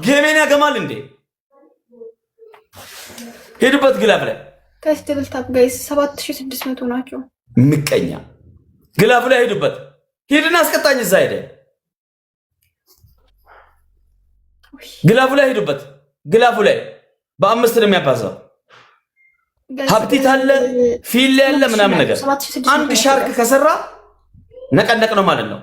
ጌሜን ያገማል እንዴ? ሄዱበት ግላፍ ላይ ጋይስ ደብል ታፕ ጋይስ 7600 ናቸው። ምቀኛ ግላፍ ላይ ሄዱበት። ሄድና አስቀጣኝ እዛ ሄደ። ግላፉ ላይ ሄዱበት። ግላፉ ላይ በአምስት ነው የሚያባዛው። ሀብቲት አለ ፊል ያለ ምናምን ነገር አንድ ሻርክ ከሰራ ነቀነቅ ነው ማለት ነው።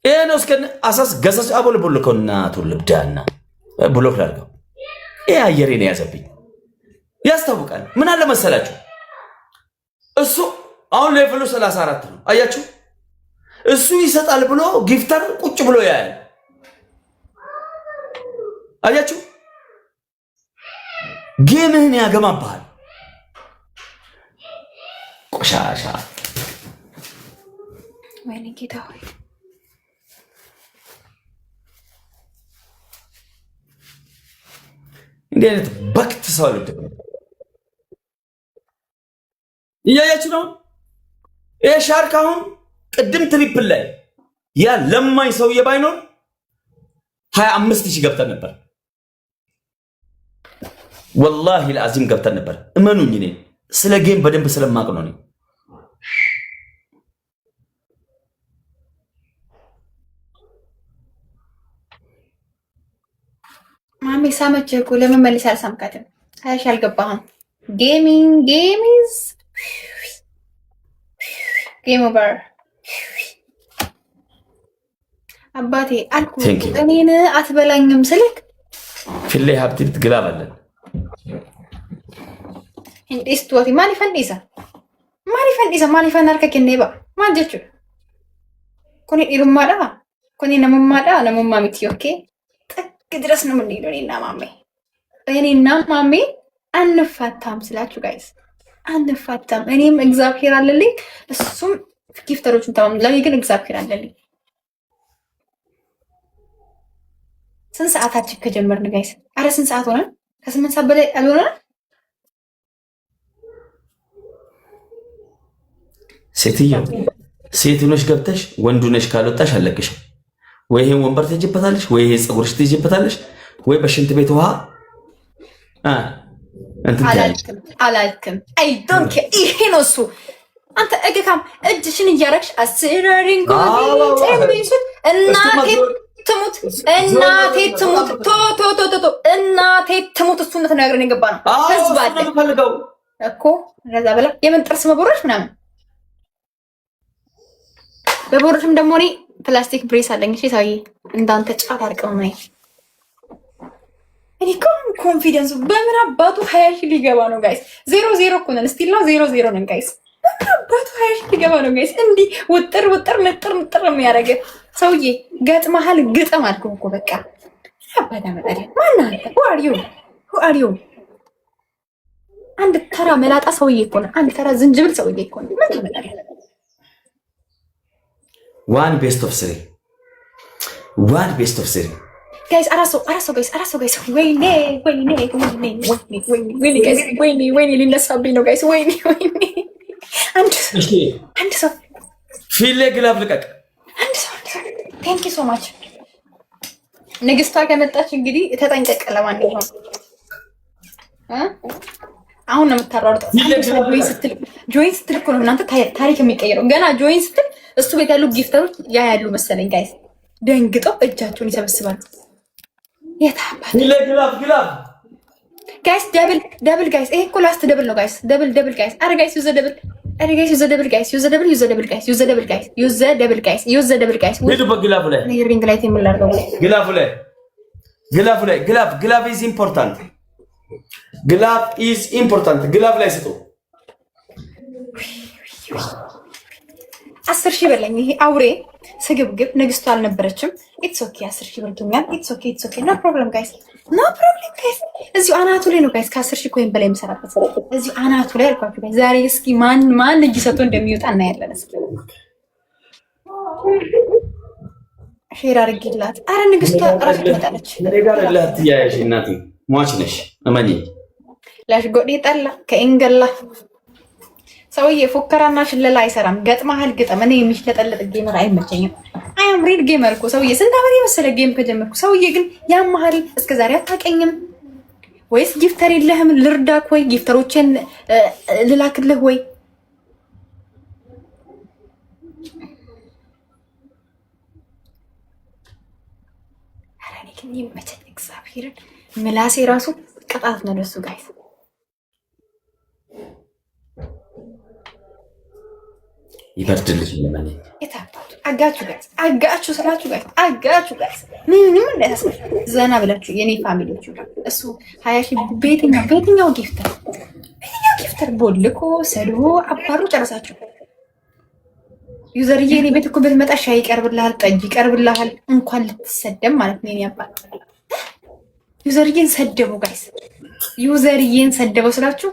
ይሄ ነው እስከ አሳስ ገሰስ አቦል ብሎከውና ተልብዳና ብሎክ ላድርገው። ይሄ አየሬ ነው ያዘብኝ። ያስታውቃል። ምን አለ መሰላችሁ እሱ አሁን ሌቭሉ 34 ነው። አያችሁ እሱ ይሰጣል ብሎ ጊፍተር ቁጭ ብሎ ያያል። አያችሁ ጌምህን ያገማባል። ቆሻሻ ወይኔ ጌታ ሆይ እንዲህ አይነት በክት ሰው አልወደድም። እያያችሁ ነው። ይሄ ሻርክ አሁን ቅድም ትሪፕል ላይ ያ ለማኝ ሰውዬ ባይኖር 25000 ገብተን ነበር። ወላሂ ለአዚም ገብተን ነበር። እመኑኝ እኔ ስለ ጌም በደንብ ስለማቅ ነው። እኔ ማሜ ሳመች እኮ ለምን መልስ አልሳምካትም? አያሽ አልገባህም? ጌሚንግ ጌም ኦቨር አባቴ አልኩ። እኔን አትበላኝም ስልክ ፊሌ ሀብቲት ግላብ አለን Istuati maaliif harka kenneeba maal jechuudha? Kuni dhiirummaadha? Kuni namummaadha? Namummaa miti yookee xakki diras nama dhiidhu እኔና ማሜ አንፋታም ስላችሁ ጋይስ አንፋታም። እኔም እግዚአብሔር አለልኝ እሱም ጊፍተሮቹን ተማም። ለኔ ግን እግዚአብሔር አለልኝ። ስንት ሰዓታችን ከጀመርን ጋይስ? አረ ስንት ሰዓት ሆነ? ከ8 ሰዓት በላይ አልሆነ? ሴትዮ ሴት ነሽ ገብተሽ ወንዱ ነሽ ካልወጣሽ አለቅሽ። ወይ ይሄን ወንበር ትይጅበታለሽ፣ ወይ ይሄ ፀጉርሽ ትይጅበታለሽ፣ ወይ በሽንት ቤት ውሃ አላልክም። አይ ዶንት ኬር። ይሄ ነው እሱ። አንተ እግካም እጅሽን እያረግሽ አስራሪን ጎዲት እናቴ ትሙት እናቴ ትሙት እሱን ተናግረን የገባ ነው። ህዝብ አለ እኮ እንደዛ በላ የምን ጥርስ መቦረሽ ምናምን በቦርሽም ደግሞ እኔ ፕላስቲክ ብሬስ አለኝ። እሺ ታዬ እንዳንተ ጫት አርቀው ነው። እኔ ኮንፊደንሱ በምን አባቱ 20 ሊገባ ነው ጋይስ? 0-0 እኮ ነን ስቲል ነው 0-0 ነን ጋይስ። በምን አባቱ 20 ሊገባ ነው ጋይስ? እንዲህ ውጥር ንጥር የሚያደርግ ሰውዬ ገጥመሃል። ግጥም አልኩህ እኮ በቃ አባዳ መጣለ ማን አንተ? who are you? አንድ ተራ መላጣ ሰውዬ እኮ ነው። አንድ ተራ ዝንጅብል ሰውዬ እኮ ነው። ምን ትመጣለህ? One best of 3 guys. Araso guys. ወይኔ ሊነሳብኝ ነው ጋይስ። ወይኔ አንድ ሰው ፊሌ ግላብ ልቀቅ። አንድ ሰው ቴንክ ዩ ሶ ማች። ንግስቷ ከመጣች እንግዲህ ተጠንቀቅ። ለማንኛውም አሁን ነው የምታሯሩጠው። ጆይን ስትል እኮ ነው እናንተ ታሪክ የሚቀየረው። ገና ጆይን ስትል እሱ ቤት ያሉ ጊፍተሮች ያያሉ መሰለኝ ጋይስ። ደንግጠው እጃቸውን ይሰበስባሉ። የታባል ግላብ ጋይስ። ደብል ጋይስ። ይሄ እኮ ላስት ደብል ነው ጋይስ። ደብል ጋይስ። አረ ጋይስ ዩዘ ደብል ጋይስ። ሄዱ በግላብ ላይ ሪንግ ላይት የምላርገው ግላብ ኢዝ ኢምፖርታንት። ግላብ ላይ ስጡ። 10,000 በለኝ። ይሄ አውሬ ስግብግብ ንግስቱ አልነበረችም። ኢትስ ኦኬ 10,000 በልቶኛል። ኢትስ ኦኬ ኖ ፕሮብለም ጋይስ። እዚሁ አናቱ ላይ ነው ጋይስ። ከ10,000 ኮይን በላይ የምሰራበት እዚሁ አናቱ ላይ አልኳችሁ ጋይስ። ዛሬ እስኪ ማን እጅ ሰጥቶ እንደሚወጣ እናያለን። እስኪ ሼር አድርጊላት። አረ ንግስቷ እራሱ ትመጣለች። ጋር ለትያያሽ እናቴ ሟች ነሽ እመኒ ላሽጎዴ ጠላ ከእንገላ ሰውዬ ፉከራና ሽለላ አይሰራም። ገጥመሃል ግጠም። እኔ የሚሽለጠለጥ ጌመር አይመቸኝም። አይ አም ሪል ጌመር እኮ ሰውዬ። ስንት ዓመት የመሰለ ጌም ከጀመርኩ ሰውዬ። ግን ያማሃል እስከ ዛሬ አታውቀኝም ወይስ ጊፍተር የለህም? ልርዳክ ወይ ጊፍተሮችን ልላክልህ ወይ? ኧረ እኔ ግን ይመቸኝ እግዚአብሔርን። ምላሴ ራሱ ቅጣት ነው ለሱ ጋይስ። ይበርድልሽ ለማን የታባቱ አጋችሁ ጋይስ፣ አጋችሁ ስላችሁ ጋይስ፣ አጋችሁ ጋይስ። ምንም እንዳያስብ ዘና ብላችሁ የኔ ፋሚሊዎች እሱ 20 ሺህ በየትኛው ጊፍተር ቦልኮ ሰድቦ አባሩ ጨረሳችሁ። ዩዘርዬ እኔ ቤት እኮ ብትመጣ ሻይ ይቀርብልሃል፣ ጠጅ ይቀርብልሃል። እንኳን ልትሰደብ ማለት ነው። የኔ አባት ዩዘርዬን ሰደቡ ጋይስ፣ ዩዘርዬን ሰደበው ስላችሁ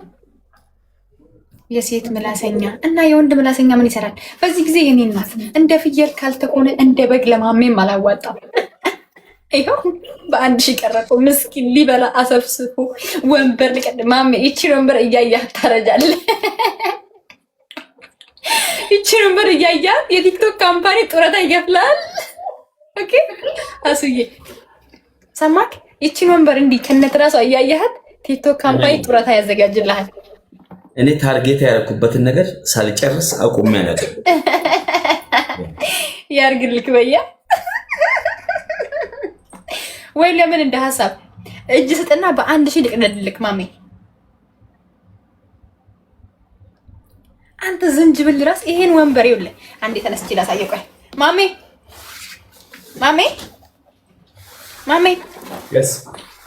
የሴት ምላሰኛ እና የወንድ ምላሰኛ ምን ይሰራል በዚህ ጊዜ? የኔ እናት እንደ ፍየል ካልተሆነ እንደ በግ ለማሜም አላዋጣም። ይኸው በአንድ ሺህ ቀረጠው ምስኪን ሊበላ አሰብስፎ ወንበር ሊቀድ ማሜ ይቺን ወንበር እያያህ ታረጃለህ። ይቺን ወንበር እያያህ የቲክቶክ ካምፓኒ ጡረታ ይከፍላል። ኦኬ አሱዬ ሰማክ? ይቺን ወንበር እንዲህ ከነት ራሷ እያያሃት ቲክቶክ ካምፓኒ ጡረታ ያዘጋጅልሃል። እኔ ታርጌት ያደረኩበትን ነገር ሳልጨርስ አቁሜ አላውቅም። ያርግልክ በያ ወይ ለምን እንደ ሐሳብ እጅ ስጥና በአንድ ሺህ ልቅደድልክ ማሜ። አንተ ዝንጅብል ራስ ይሄን ወንበር ይውል አንዴ ተነስቼ ላሳየው። ቆይ ማሜ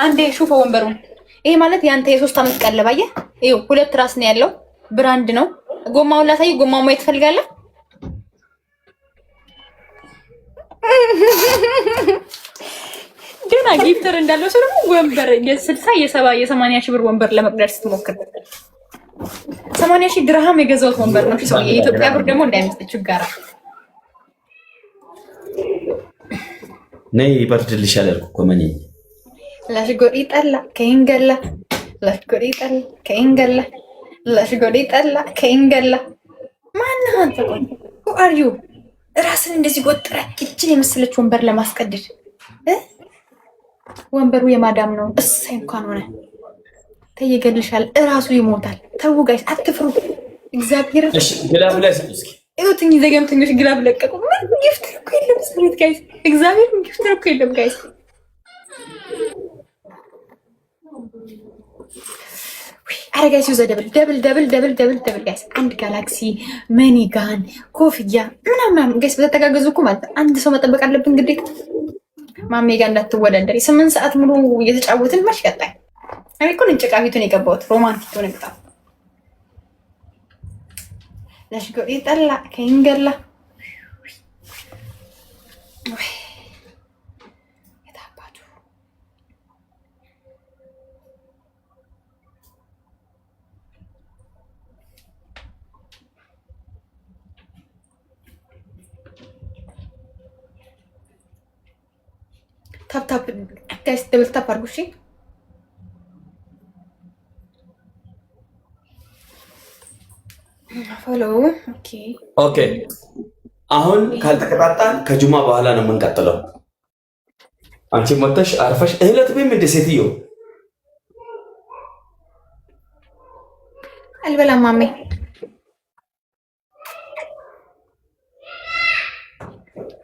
አንዴ ሹፈ ወንበሩን። ይሄ ማለት ያንተ የ3 ዓመት ቀለብ አየህ? ይኸው 2 ራስ ነው ያለው፣ ብራንድ ነው። ጎማውን ላሳይ። ጎማው ማየት ትፈልጋለህ? ገና ጊፍተር እንዳለው ሰው ደግሞ ወንበር የ60 የ70 የ80 ሺህ ብር ወንበር ለመቅደር ስትሞክር 80 ሺህ ድርሃም የገዛሁት ወንበር ነው። ሰው የኢትዮጵያ ብር ደግሞ እንዳይመስልህ ጋራ ነይ ይበርድልሻል አልኩ እኮ ማን ለሽጎሪ ጠላ ከእንገላ ለሽጎሪ ጠላ ከእንገላ ለሽጎሪ ጠላ ከእንገላ ማነው አንተ? ቆይ who are you? ራስን እንደዚህ ጎጥረ እችን የመሰለች ወንበር ለማስቀደድ ወንበሩ የማዳም ነው። እሰይ እንኳን ሆነ ተይገልሻል። እራሱ ይሞታል። ተው ጋይስ አትፍሩ። እግዚአብሔር እሺ ግላብ ላይ እስኪ እዩትኝ። ዘገምተኞች ግላብ ለቀቁ። ምን ጊፍት እኮ የለም ሰሪት ጋይስ። እግዚአብሔር ጊፍት እኮ የለም ጋይስ። አረ ጋይስ ዩዘ ደብል ጋይስ። አንድ ጋላክሲ መኒጋን ኮፍያ ምናምን ጋይስ በተጠጋገዙ እኮ ማለት አንድ ሰው መጠበቅ አለብን ግዴታ። ማሜ ጋር እንዳትወዳደሪ 8 ሰዓት ሙሉ እየተጫወትን ማሽ ቀጣይ። እኔ እኮ እንጭቃ ፊቱን የገባሁት ሮማንቲክ ሆነ በጣም ለሽጎሪ ጠላ ከእንገላ ታፕ ጋይስ ደብል ታፕ አድርጉ። እሺ ፎሎ ኦኬ። አሁን ካልተቀጣጣን ከጁማ በኋላ ነው የምንቀጥለው። አንቺ ሞተሽ አርፈሽ እህለት በምን እንደ ሴትዮ አልበላም ማሜ።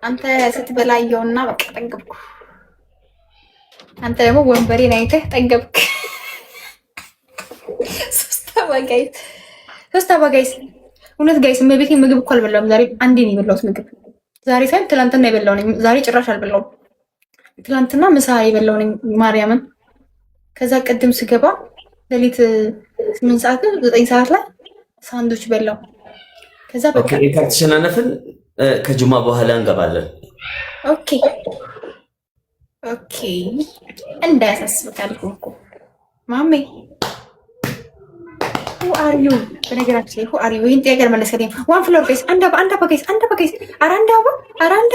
አንተ ስትበላየውና በቃ ጠገብኩ። አንተ ደግሞ ወንበሬን አይተህ ጠገብክ። ሶስት አባጋይስ እውነት ጋይስ እመቤቴ ምግብ እኮ አልበላሁም ዛሬ። አንዴ ነው የበላሁት ምግብ ዛሬ ሳይሆን ትናንትና የበላሁ ነኝ። ዛሬ ጭራሽ አልበላሁም። ትናንትና ምሳ የበላሁ ነኝ ማርያምን። ከዛ ቅድም ስገባ ሌሊት 8 ሰዓት 9 ሰዓት ላይ ሳንዶች በላሁ። ከዛ በቃ ከተሸናነፍን ከጁማ በኋላ እንገባለን። ኦኬ እንዳያሳስብህ አልኩህ እኮ ማሜ። who are you? በነገራችን ላይ who are you? ይሄን ጥያቄ መለስከኝ። ዋን ፍሎር ጋይስ አንድ አባ ጋይስ አራንዳ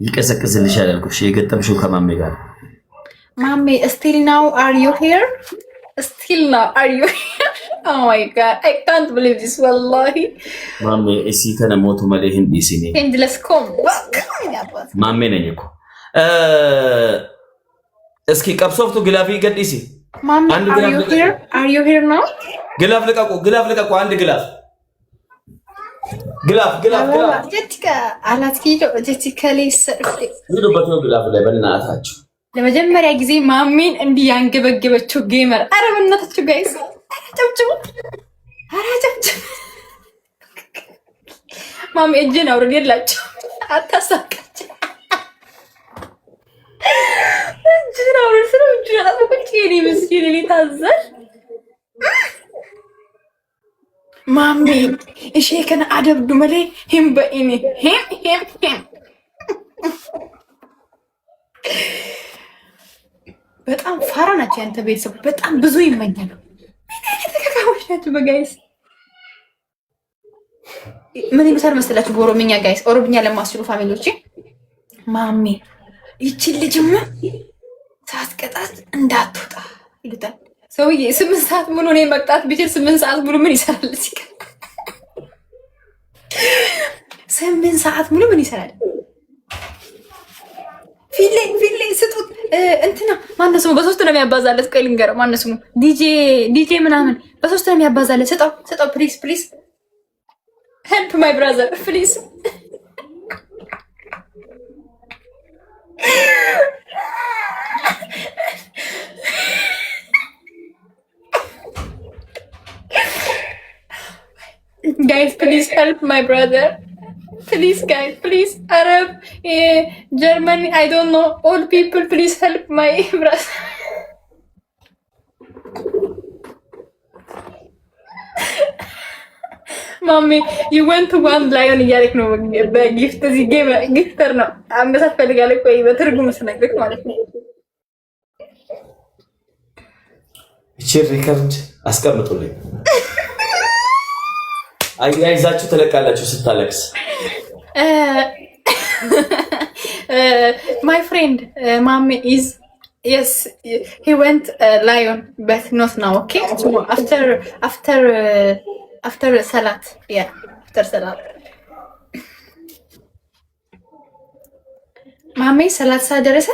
ይቀዘቅዝልሻል አልኩሽ። የገጠምሽው ከማሜ ጋር ማሜ still now are you here? Oh my god, I can't believe this, wallahi. ማሜ እሲ ከነ ሞቱ መለህ እንዲሲኔ endless com. ማሜ ነኝ እኮ እስኪ ቀብሶፍቱ ግላፍ ይገዲሲ ማሜ are you here now? ግላፍ ልቀቁ አንድ ግላፍ ጀቲካ አላት ኪዶ ጀቲካ ሌስ ይዱበት ነው ግላፍ ላይ በእናታችሁ ለመጀመሪያ ጊዜ ማሜን እንዲህ ያንገበገበችው ጌመር። አረ በእናታችሁ ጋይስ ጨብጭቡ። ማሜ እጅን አውርድ የላችሁ አታሳቀች። እጅን አውርድ ስለ እጅን አጣጥቁጭ የኔ ምስኪን የኔ ታዘር ማሜ እሺ ከነ አደብዱ መሌ ሂም በኢኒ ሂም በጣም ፋራ ናቸው ያንተ ቤተሰብ። በጣም ብዙ ይመኛሉ። ተከካዎች ናቸው በጋይስ ምን ይመስል መሰላችሁ? በኦሮምኛ ጋይስ፣ ኦሮምኛ ለማስችሉ ፋሚሊዎች ማሜ ይቺን ልጅማ ሳትቀጣት እንዳትወጣ ይሉታል። ሰውዬ 8 ሰዓት ሙሉ እኔ መቅጣት ቢችል 8 ሰዓት ሙሉ ምን ይሰራል? 8 ሰዓት ሙሉ ምን ይሰራል? ፊሌ ስጡት። እንትና ማነው ስሙ? በሶስት ነው የሚያባዛለት። ቆይ ልንገረው፣ ማነው ስሙ? ዲጄ ምናምን በሶስት ነው የሚያባዛለት። ስጠው ፕሊዝ ሄልፕ ማይ ብራዘር ፕሊዝ። ጋይስ ፕሊዝ ሄልፕ ማይ ብራዘር please guys, please Arab, German, I don't know, all people please help my brother. Mommy, you went to one lion እያለክ ነው በጊፍት እዚህ ጌም ጊፍተር ነው አንበሳ ፈልጋለህ። ቆይ በትርጉም ስነግርህ ማለት ነው። እቺ ሪከርድ አስቀምጡልኝ። አያይዛችሁ ተለቃላችሁ ስታለቅስ። My friend, mommy is yes, he went lion, but not now. Okay, so after salat, yeah, after salat. Mommy, salat sa deresa?